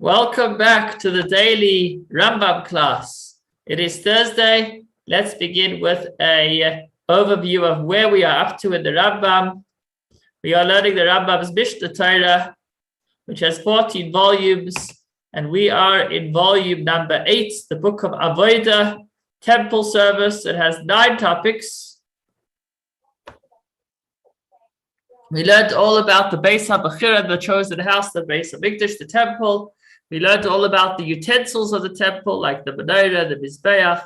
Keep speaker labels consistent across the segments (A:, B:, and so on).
A: Welcome back to the daily Rambam class. It is Thursday. Let's begin with an overview of where we are up to in the Rambam. We are learning the Rambam's Mishnah Torah, which has 14 volumes, and we are in volume number 8, the book of Avodah, temple service. It has 9 topics. We learned all about the Beis HaBechira, the chosen house, the Beis HaMikdash, the temple. We learned all about the utensils of the temple, like the menorah, the Mizbeach.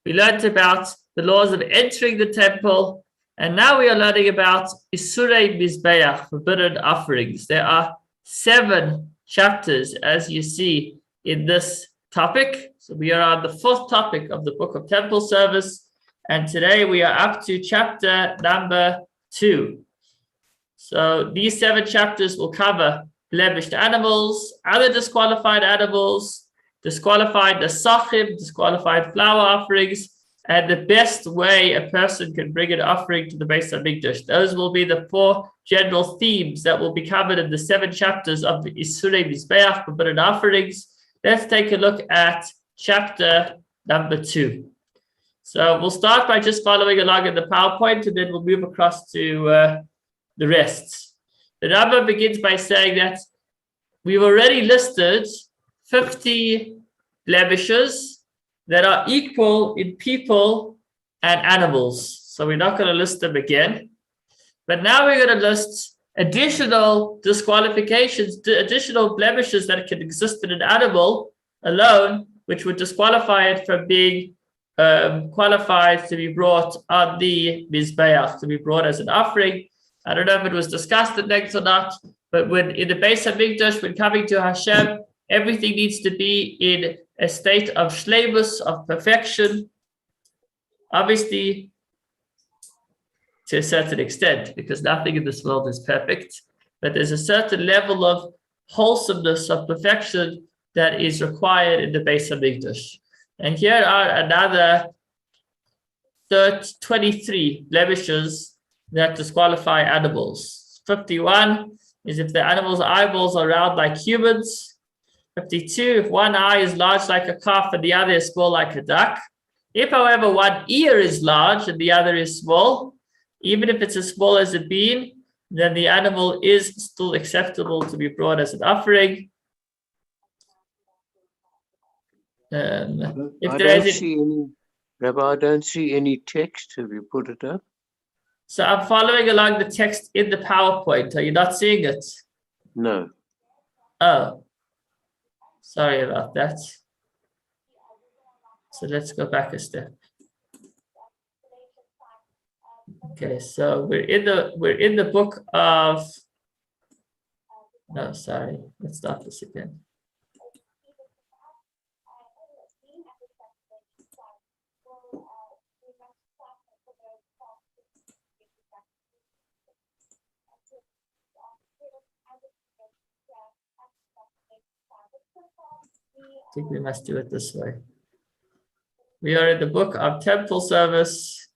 A: We learned about the laws of entering the temple. And now we are learning about Issurei Mizbeach, forbidden offerings. There are 7 chapters, as you see in this topic. So we are on the 4th topic of the book of temple service. And today we are up to chapter number 2. So these 7 chapters will cover blemished animals, other disqualified animals, disqualified nesachim, disqualified flour offerings, and the best way a person can bring an offering to the Beis HaMikdash. Those will be the 4 general themes that will be covered in the 7 chapters of the Issurei Mizbeach, forbidden offerings. Let's take a look at chapter number 2. So we'll start by just following along in the PowerPoint, and then we'll move across to the rest. The Rambam begins by saying that we've already listed 50 blemishes that are equal in people and animals. So we're not going to list them again. But now we're going to list additional disqualifications, additional blemishes that can exist in an animal alone, which would disqualify it from being qualified to be brought on the Mizbeach, to be brought as an offering. I don't know if it was discussed at length or not, but when in the Beis HaMikdash, when coming to Hashem, everything needs to be in a state of shleimus, of perfection. Obviously, to a certain extent, because nothing in this world is perfect, but there's a certain level of wholesomeness, of perfection that is required in the Beis HaMikdash. And here are another 23 blemishes that disqualify animals. 51 is if the animal's eyeballs are round like humans. 52, if one eye is large like a calf and the other is small like a duck. If, however, one ear is large and the other is small, even if it's as small as a bean, then the animal is still acceptable to be brought as an offering.
B: Rabbi, I don't see any text. Have you put it up?
A: So I'm following along the text in the PowerPoint. Are you not seeing it?
B: No.
A: Oh, sorry about that. So let's go back a step. Okay, so we're in the book of. No, sorry. Let's start this again. I think we must do it this way. We are in the book of temple service.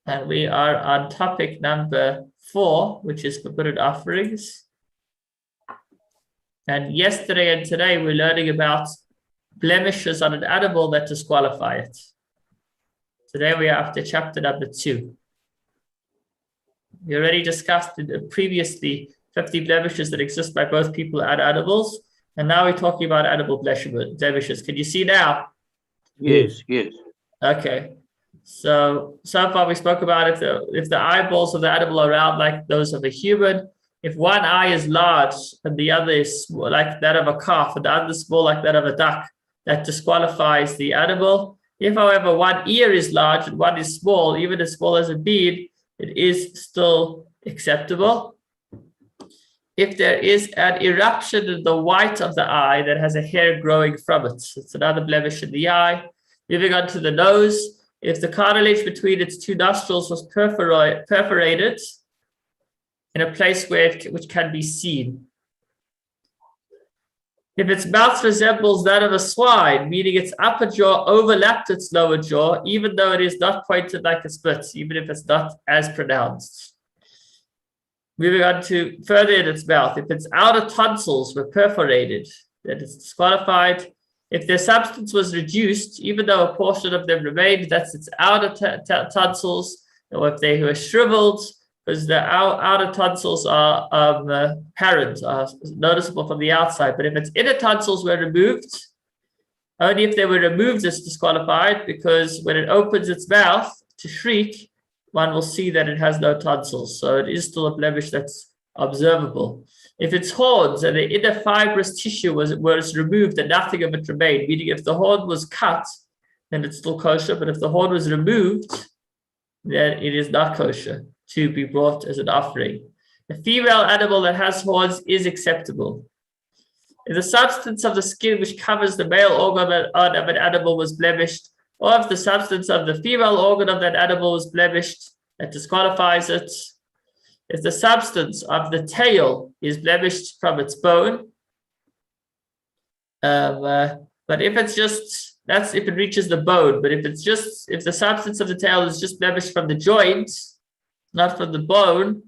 A: And we are on topic number 4, which is forbidden offerings. And yesterday and today we're learning about blemishes on an animal that disqualify it. Today we are up to chapter number 2. We already discussed previously 50 blemishes that exist by both people and animals, and now we're talking about animal blemishes. Can you see now?
B: Yes.
A: Okay. So far we spoke about if the eyeballs of the animal are round like those of a human, if one eye is large and the other is small, like that of a calf, and the other is small like that of a duck, that disqualifies the animal. If, however, one ear is large and one is small, even as small as a bead, it is still acceptable. If there is an eruption in the white of the eye that has a hair growing from it, it's another blemish in the eye. Moving on to the nose, if the cartilage between its 2 nostrils was perforated in a place which can be seen. If its mouth resembles that of a swine, meaning its upper jaw overlapped its lower jaw, even though it is not pointed like a split, even if it's not as pronounced. Moving on to further in its mouth, if its outer tonsils were perforated, then it's disqualified. If their substance was reduced, even though a portion of them remained, that's its outer tonsils, or if they were shriveled, because the outer tonsils are apparent, are noticeable from the outside. But if its inner tonsils were removed, only if they were removed it's disqualified, because when it opens its mouth to shriek, one will see that it has no tonsils. So it is still a blemish that's observable. If its horns and the inner fibrous tissue was removed and nothing of it remained, meaning if the horn was cut, then it's still kosher. But if the horn was removed, then it is not kosher to be brought as an offering. A female animal that has horns is acceptable. If the substance of the skin which covers the male organ of an animal was blemished, or if the substance of the female organ of that animal was blemished, that disqualifies it. If the substance of the tail is blemished from its bone, but if it's just, that's if it reaches the bone, but if the substance of the tail is just blemished from the joint, not from the bone,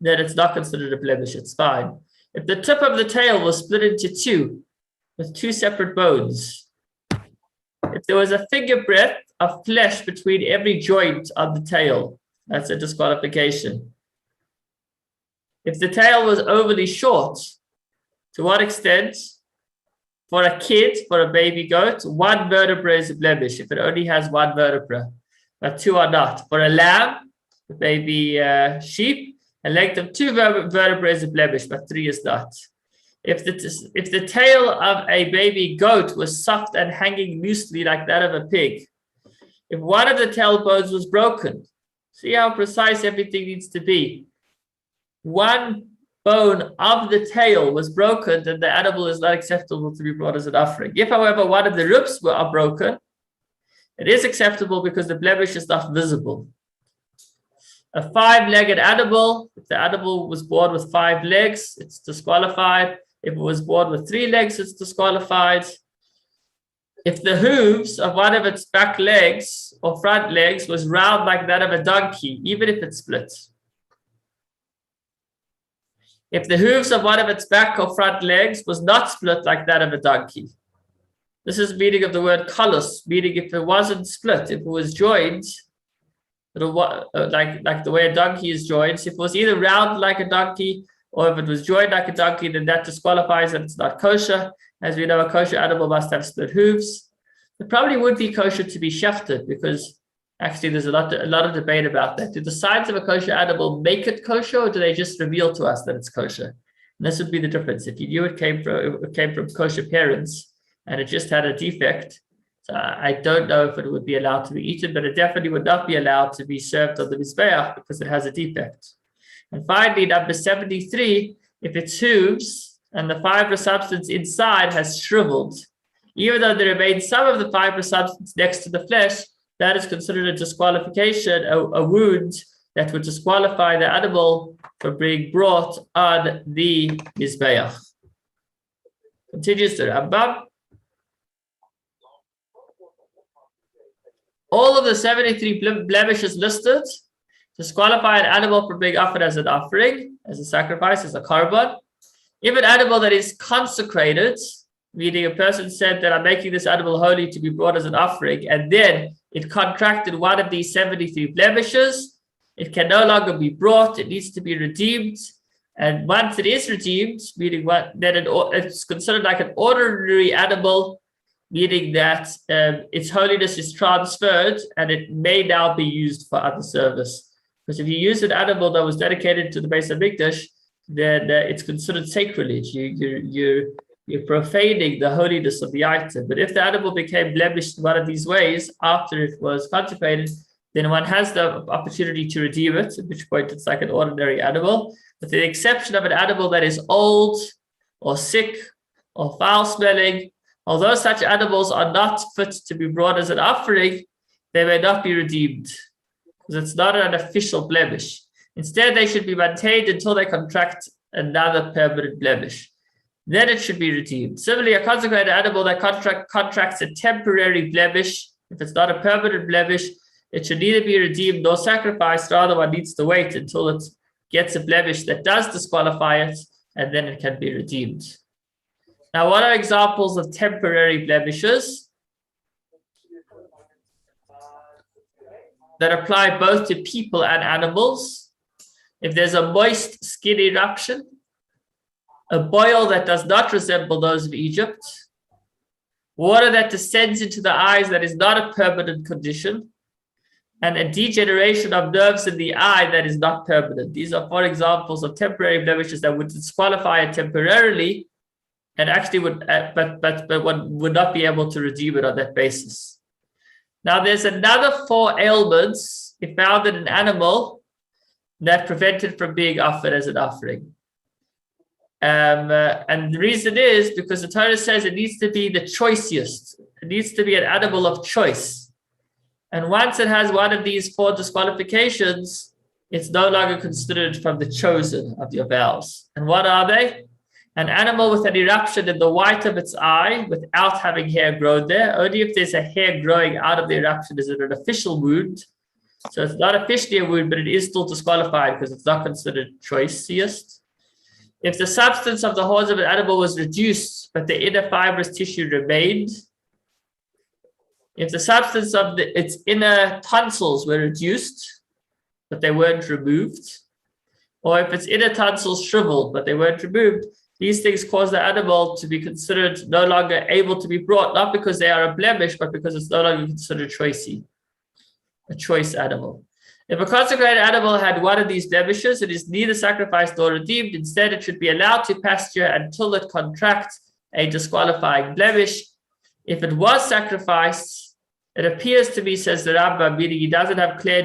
A: then it's not considered a blemish, it's fine. If the tip of the tail was split into two, with two separate bones, if there was a finger breadth of flesh between every joint of the tail, that's a disqualification. If the tail was overly short, to what extent? For a kid, for a baby goat, one vertebra is a blemish if it only has one vertebra, but two are not. For a lamb, a baby sheep, a length of two vertebrae is a blemish, but three is not. If the tail of a baby goat was soft and hanging loosely like that of a pig, if one of the tailbones was broken, see how precise everything needs to be. One bone of the tail was broken, then the animal is not acceptable to be brought as an offering. If, however, one of the ribs are broken, it is acceptable because the blemish is not visible. A five-legged animal, if the animal was born with 5 legs, it's disqualified. If it was born with 3 legs, it's disqualified. If the hooves of one of its back legs or front legs was round like that of a donkey, even if it splits. If the hooves of one of its back or front legs was not split like that of a donkey. This is meaning of the word kolus, meaning if it wasn't split, if it was joined, like the way a donkey is joined. So if it was either round like a donkey or if it was joined like a donkey, then that disqualifies and it's not kosher. As we know, a kosher animal must have split hooves. It probably would be kosher to be shafted, because actually there's a lot of debate about that. Do the signs of a kosher animal make it kosher, or do they just reveal to us that it's kosher? And this would be the difference. If you knew it came from kosher parents and it just had a defect, so I don't know if it would be allowed to be eaten, but it definitely would not be allowed to be served on the Mizbeach because it has a defect. And finally, number 73, if its hooves and the fibrous substance inside has shriveled, even though there remains some of the fibrous substance next to the flesh, that is considered a disqualification, a wound that would disqualify the animal from being brought on the Mizbeach. Continues the Rambam. All of the 73 blemishes listed disqualify an animal from being offered as an offering, as a sacrifice, as a korban. If an animal that is consecrated, meaning a person said that I'm making this animal holy to be brought as an offering, and then it contracted one of these 73 blemishes, it can no longer be brought, it needs to be redeemed. And once it is redeemed, meaning it's considered like an ordinary animal, meaning that its holiness is transferred and it may now be used for other service. Because if you use an animal that was dedicated to the Beis HaMikdash, then it's considered sacrilege. You're profaning the holiness of the item. But if the animal became blemished in one of these ways after it was consecrated, then one has the opportunity to redeem it, at which point it's like an ordinary animal. With the exception of an animal that is old or sick or foul-smelling, although such animals are not fit to be brought as an offering, they may not be redeemed, because it's not an official blemish. Instead, they should be maintained until they contract another permanent blemish. then it should be redeemed. Similarly, a consecrated animal that contracts a temporary blemish, if it's not a permanent blemish, it should neither be redeemed nor sacrificed. Rather, one needs to wait until it gets a blemish that does disqualify it, and then it can be redeemed. Now, what are examples of temporary blemishes that apply both to people and animals? If there's a moist skin eruption, a boil that does not resemble those of Egypt, water that descends into the eyes that is not a permanent condition, and a degeneration of nerves in the eye that is not permanent. These are 4 examples of temporary blemishes that would disqualify it temporarily, and actually would, but one would not be able to redeem it on that basis. Now, there's another 4 ailments if found in an animal that prevent it from being offered as an offering. And the reason is because the Torah says it needs to be the choicest. It needs to be an animal of choice. And once it has one of these 4 disqualifications, it's no longer considered from the chosen of your vows. And what are they? An animal with an eruption in the white of its eye without having hair grown there. Only if there's a hair growing out of the eruption is it an official wound. So it's not officially a wound, but it is still disqualified because it's not considered choicest. If the substance of the horns of an animal was reduced, but the inner fibrous tissue remained. If the substance of its inner tonsils were reduced, but they weren't removed. Or if its inner tonsils shriveled, but they weren't removed. These things cause the animal to be considered no longer able to be brought, not because they are a blemish, but because it's no longer considered choicey, a choice animal. If a consecrated animal had one of these blemishes, it is neither sacrificed nor redeemed. Instead, it should be allowed to pasture until it contracts a disqualifying blemish. If it was sacrificed, it appears to me, says the Rambam, meaning he doesn't have clear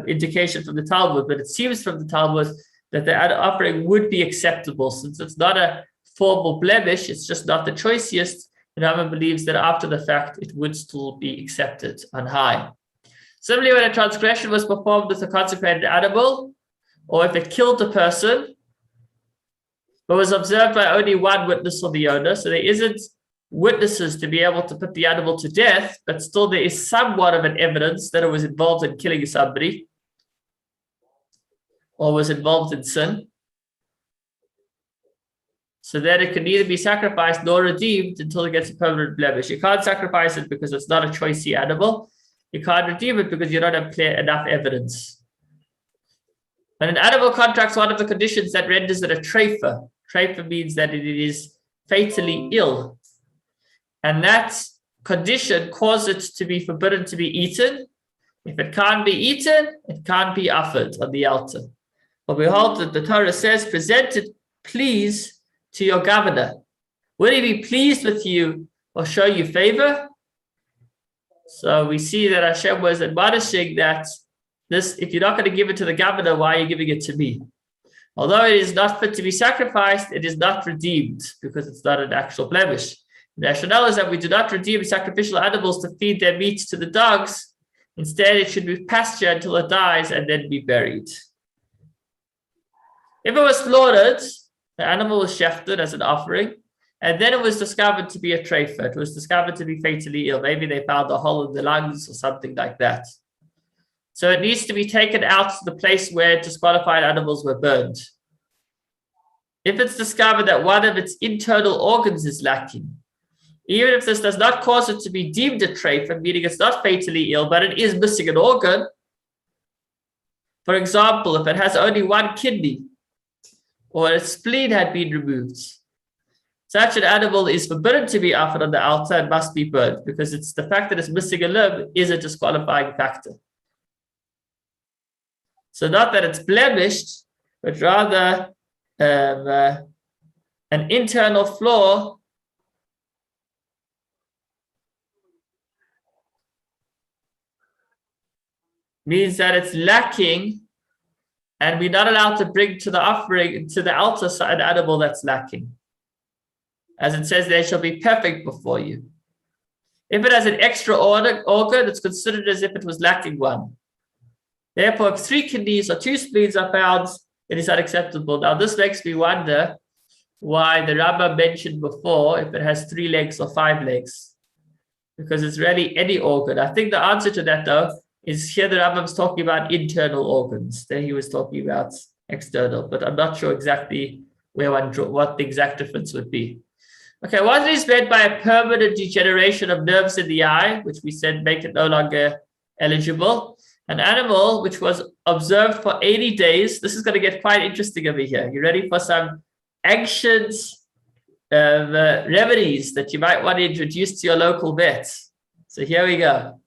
A: indication from the Talmud, but it seems from the Talmud that the offering would be acceptable. Since it's not a formal blemish, it's just not the choicest, the Rambam believes that after the fact, it would still be accepted on high. Similarly, when a transgression was performed with a consecrated animal, or if it killed the person, but was observed by only one witness or the owner, so there isn't witnesses to be able to put the animal to death, but still there is somewhat of an evidence that it was involved in killing somebody, or was involved in sin, so that it can neither be sacrificed nor redeemed until it gets a permanent blemish. You can't sacrifice it because it's not a choicey animal. You can't redeem it because you don't have clear enough evidence. When an animal contracts one of the conditions that renders it a treifa means that it is fatally ill. And that condition causes it to be forbidden to be eaten. If it can't be eaten, it can't be offered on the altar. But behold, that the Torah says, present it, please, to your governor. Will he be pleased with you or show you favor? So we see that Hashem was admonishing that this, if you're not going to give it to the governor, why are you giving it to me? Although it is not fit to be sacrificed, it is not redeemed because it's not an actual blemish. The rationale is that we do not redeem sacrificial animals to feed their meat to the dogs. Instead, it should be pastured until it dies and then be buried. If it was slaughtered, the animal was shechted as an offering, and then it was discovered to be a treifa. It was discovered to be fatally ill. Maybe they found a hole in the lungs or something like that. So it needs to be taken out to the place where disqualified animals were burned. If it's discovered that one of its internal organs is lacking, even if this does not cause it to be deemed a treifa, meaning it's not fatally ill, but it is missing an organ. For example, if it has only one kidney, or its spleen had been removed, such an animal is forbidden to be offered on the altar and must be burned, because it's the fact that it's missing a limb is a disqualifying factor. So not that it's blemished, but rather an internal flaw means that it's lacking, and we're not allowed to bring to the offering, to the altar, an animal that's lacking. As it says, they shall be perfect before you. If it has an extra organ, it's considered as if it was lacking one. Therefore, if 3 kidneys or 2 spleens are found, it is unacceptable. Now, this makes me wonder, why the Rambam mentioned before if it has 3 legs or 5 legs, because it's really any organ. I think the answer to that, though, is here the Rambam's talking about internal organs. There he was talking about external, but I'm not sure exactly what the exact difference would be. Okay, what is meant by a permanent degeneration of nerves in the eye, which we said make it no longer eligible? An animal which was observed for 80 days. This is going to get quite interesting over here. You ready for some ancient remedies that you might want to introduce to your local vet? So here we go.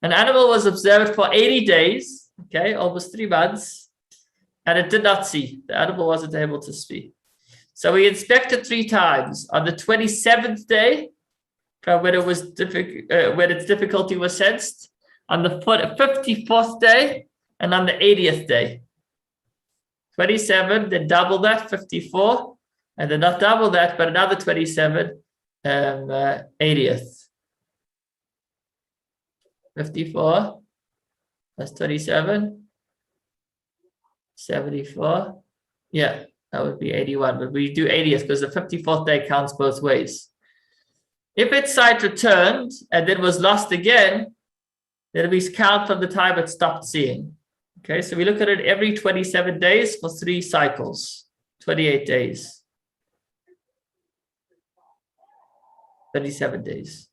A: An animal was observed for 80 days, okay, almost 3 months, and it did not see. The animal wasn't able to see. So we inspected 3 times. On the 27th day, from when when its difficulty was sensed, on the 54th day, and on the 80th day. 27, then double that, 54, and then not double that, but another 27, 80th. 54 plus 27, 74. Yeah, that would be 81, but we do 80th because the 54th day counts both ways. If its sight returned and then was lost again, then we count from the time it stopped seeing. Okay, so we look at it every 27 days for 3 cycles, 28 days. 37 days.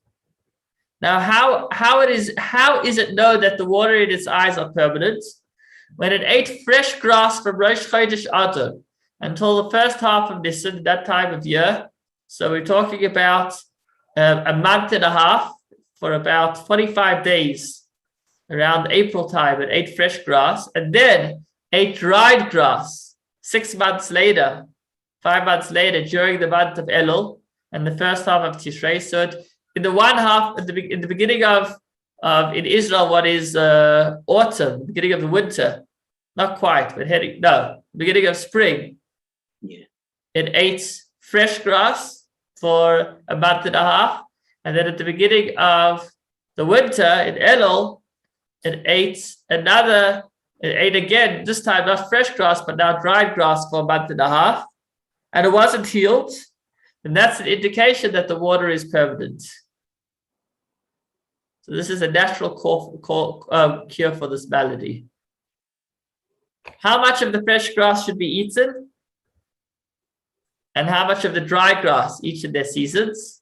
A: Now, how is it known that the water in its eyes are permanent? When it ate fresh grass from Rosh Chodesh Adar until the first half of Nisan, that time of year. So we're talking about a month and a half for about 45 days around April time. It ate fresh grass and then ate dried grass 6 months later, 5 months later during the month of Elul and the first half of Tishrei. So in the one half, in the beginning of in Israel, what is autumn, beginning of the winter, not quite, but beginning of spring.
B: Yeah.
A: It ate fresh grass for a month and a half, and then at the beginning of the winter in Elul, it ate again, this time not fresh grass, but now dried grass for a month and a half, and it wasn't healed. And that's an indication that the water is permanent. So this is a natural cure for this malady. How much of the fresh grass should be eaten? And how much of the dry grass, each in their seasons?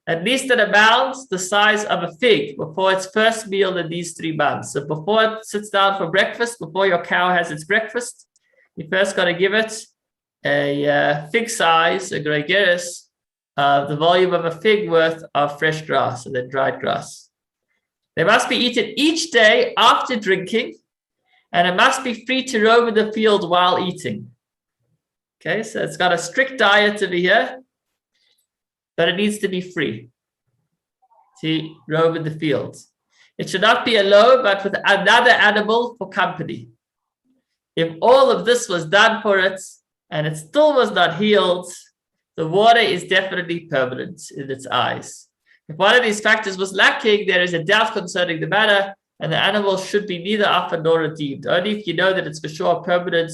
A: At least an amount the size of a fig before its first meal in these 3 months. So before it sits down for breakfast, before your cow has its breakfast, you first got to give it a fig size, a gregaris, the volume of a fig worth of fresh grass and then dried grass. They must be eaten each day after drinking, and it must be free to roam in the field while eating. Okay, so it's got a strict diet over here, but it needs to be free to roam in the field. It should not be alone, but with another animal for company. If all of this was done for it, and it still was not healed, the water is definitely permanent in its eyes. If one of these factors was lacking, there is a doubt concerning the matter, and the animal should be neither offered nor redeemed. Only if you know that it's for sure a permanent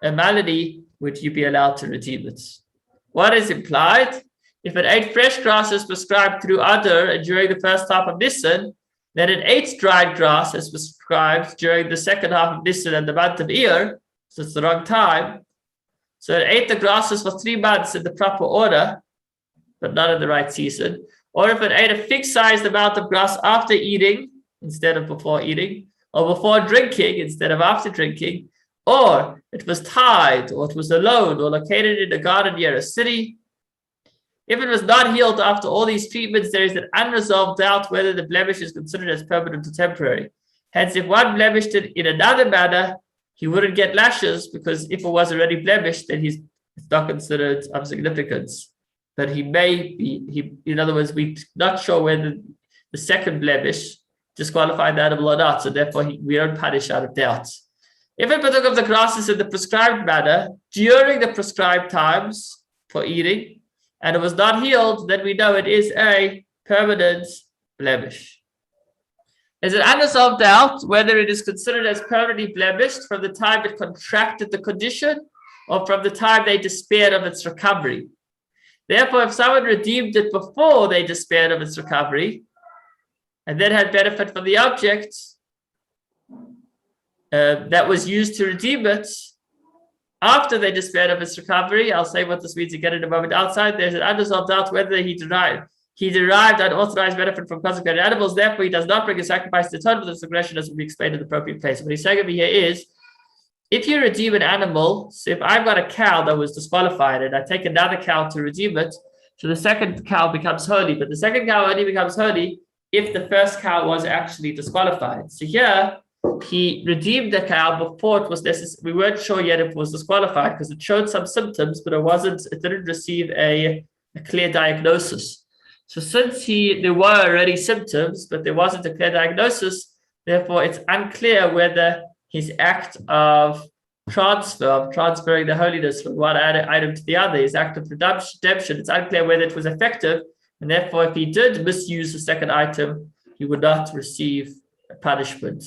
A: malady would you be allowed to redeem it. What is implied? If it ate fresh grass as prescribed through Adar and during the first half of Nisan, then it ate dried grass as prescribed during the second half of Nisan and the month of Iyar, so it's the wrong time. So it ate the grasses for 3 months in the proper order, but not in the right season. Or if it ate a fig-sized amount of grass after eating instead of before eating, or before drinking instead of after drinking, or it was tied, or it was alone, or located in a garden near a city. If it was not healed after all these treatments, there is an unresolved doubt whether the blemish is considered as permanent or temporary. Hence, if one blemished it in another manner, he wouldn't get lashes, because if it was already blemished, then it's not considered of significance. But he may be, in other words, we're not sure whether the second blemish disqualified the animal or not, so therefore we don't punish out of doubt. If it partook of the grasses in the prescribed manner during the prescribed times for eating, and it was not healed, then we know it is a permanent blemish. There's an unresolved doubt whether it is considered as permanently blemished from the time it contracted the condition, or from the time they despaired of its recovery. Therefore, if someone redeemed it before they despaired of its recovery, and then had benefit from the object that was used to redeem it, after they despaired of its recovery, I'll say what this means again in a moment. Outside, there's an unresolved doubt whether he derived unauthorized benefit from consecrated animals. Therefore, he does not bring a sacrifice to atone for this aggression, as will be explained in the appropriate place. What he's saying over here is, if you redeem an animal, so if I've got a cow that was disqualified and I take another cow to redeem it, so the second cow becomes holy, but the second cow only becomes holy if the first cow was actually disqualified. So here, he redeemed the cow before it was necessary. We weren't sure yet if it was disqualified because it showed some symptoms, but it didn't receive a clear diagnosis. So since there were already symptoms, but there wasn't a clear diagnosis, therefore it's unclear whether his act of transferring the holiness from one item to the other, his act of redemption, it's unclear whether it was effective, and therefore if he did misuse the second item, he would not receive a punishment.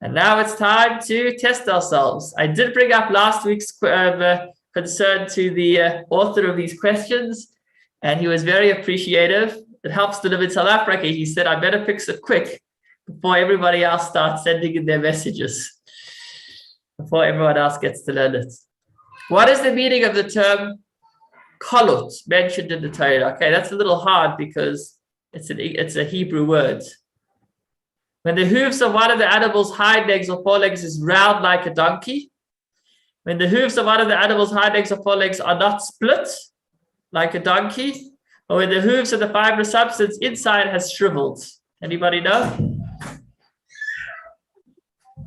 A: And now it's time to test ourselves. I did bring up last week's concern to the author of these questions, and he was very appreciative. It helps to live in South Africa. He said, I better fix it quick before everybody else starts sending in their messages, before everyone else gets to learn it. What is the meaning of the term kolot mentioned in the Torah? Okay, that's a little hard because it's a Hebrew word. When the hooves of one of the animal's hind legs or forelegs is round like a donkey. When the hooves of one of the animal's hind legs or forelegs are not split like a donkey. Or when the hooves of the fibrous substance inside has shriveled. Anybody know?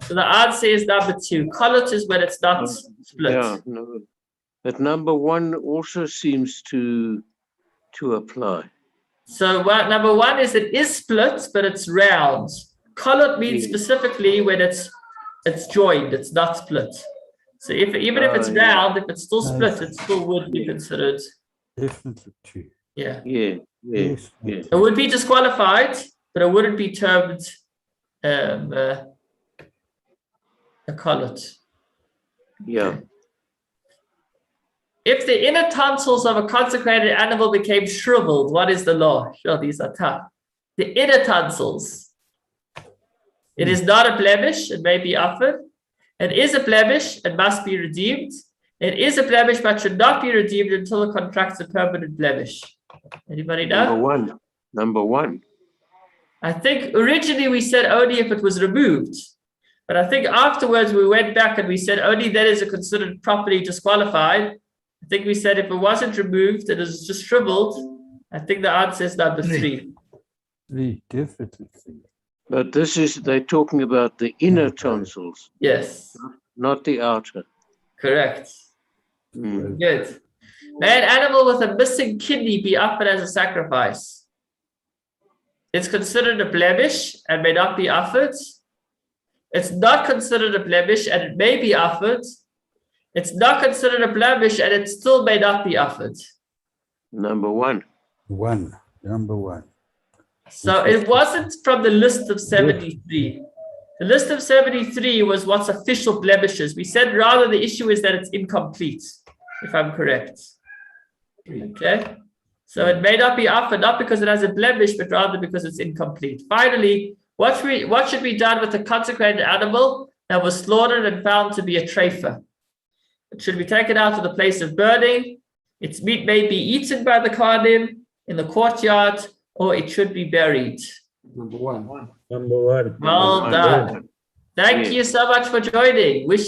A: So the answer is number 2. Kolot is when it's not split.
B: Yeah, no, but number 1 also seems to apply.
A: So number 1 is it is split, but it's round. Kolot means specifically when it's joined, it's not split. So even if it's round, if it's still split, it still would be considered.
C: Definitely 2.
B: Yeah.
A: It would be disqualified, but it wouldn't be termed a kolot.
B: Yeah.
A: Okay. If the inner tonsils of a consecrated animal became shriveled, what is the law? Sure, these are tough. The inner tonsils. It is not a blemish, it may be offered. It is a blemish, it must be redeemed. It is a blemish, but should not be redeemed until it contracts a permanent blemish. Anybody know?
B: Number one.
A: I think originally we said only if it was removed. But I think afterwards we went back and we said only then is it considered properly disqualified. I think we said if it wasn't removed, it is just shriveled. I think the answer is number 3.
C: 3, definitely 3.
B: But they're talking about the inner tonsils.
A: Yes.
B: Not the outer.
A: Correct. Good. May an animal with a missing kidney be offered as a sacrifice? It's considered a blemish and may not be offered. It's not considered a blemish and it may be offered. It's not considered a blemish and it still may not be offered.
B: Number 1.
C: Number 1.
A: So it wasn't from the list of 73. The list of 73 was what's official blemishes. We said rather the issue is that it's incomplete, if I'm correct. Okay. So it may not be offered, not because it has a blemish, but rather because it's incomplete. Finally, what should be done with a consecrated animal that was slaughtered and found to be a treifa? It should be taken out to the place of burning. Its meat may be eaten by the Kohanim in the courtyard, or it should be buried.
C: Number 1.
A: Well done. Thank you so much for joining. Wishing